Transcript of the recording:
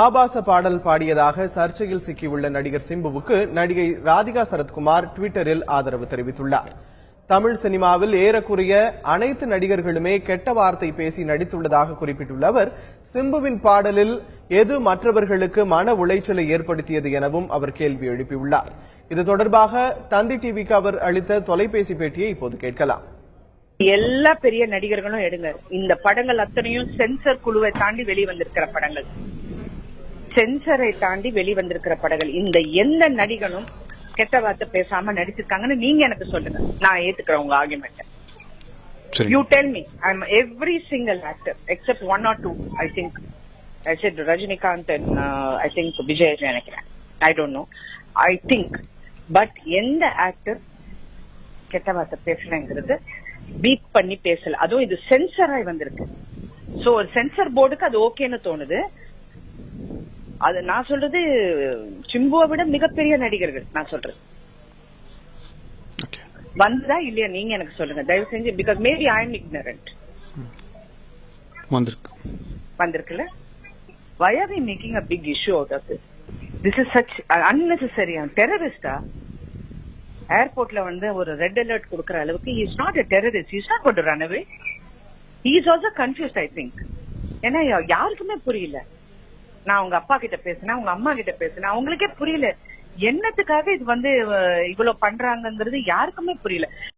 ஆபாச பாடல் பாடியதாக சர்ச்சையில் சிக்கியுள்ள நடிகர் சிம்புவுக்கு நடிகை ராதிகா சரத்குமார் ட்விட்டரில் ஆதரவு தெரிவித்துள்ளார். தமிழ் சினிமாவில் ஏறக்குறைய அனைத்து நடிகர்களுமே கெட்ட வார்த்தை பேசி நடித்துள்ளதாக குறிப்பிட்டுள்ள அவர், சிம்புவின் பாடலில் எது மற்றவர்களுக்கு மன உளைச்சலை ஏற்படுத்தியது எனவும் அவர் கேள்வி எழுப்பியுள்ளார். இது தொடர்பாக தந்தி டிவிக்கு அவர் அளித்த தொலைபேசி பேட்டியை இப்போது கேட்கலாம். எல்லா பெரிய நடிகர்களும் எடுங்க, இந்த படங்கள் அத்தனையும் சென்சர் குழுவை தாண்டி வெளிவந்திருக்கிற படங்கள், சென்சரை தாண்டி வெளிவந்திருக்கிற படங்கள். இந்த எந்த நடிகனும் கெட்ட வார்த்தை பேசாம நடிச்சிருக்காங்கன்னு நீங்க எனக்கு சொல்லுங்க, நான் ஏத்துக்கிறேன் உங்க argument. You tell me. I'm every single actor except one or two. I think I said Rajinikanth and I think Vijay நினைக்கிறேன். I don't know. I think. But எந்த ஆக்டர் கெட்ட வார்த்தை பேசலங்கிறது பீப் பண்ணி பேசல. அதுவும் இது சென்சராய் வந்திருக்கு. சோ ஒரு சென்சர் போர்டுக்கு அது ஓகேன்னு தோணுது. அது நான் சொல்றது சிம்புவை விட மிகப்பெரிய நடிகர்கள் நான் சொல்றது வந்ததா இல்லையா நீங்க எனக்கு சொல்லுங்க தயவு செஞ்சு. Because maybe I am ignorant. வந்திருக்குல்ல. Why are we making a big issue out of this? This is such unnecessary. Terrorist ஏர்போர்ட்ல வந்து ஒரு ரெட் அலர்ட் கொடுக்கற அளவுக்கு he is not a terrorist. He is not going to run away. He is also confused, I think. ஏன்னா யாருக்குமே புரியல. நான் உங்க அப்பா கிட்ட பேசினேன், உங்க அம்மா கிட்ட பேசினேன், அவங்களுக்கே புரியல என்னத்துக்காக இது வந்து இவ்வளவு பண்றாங்கிறது யாருக்குமே புரியல.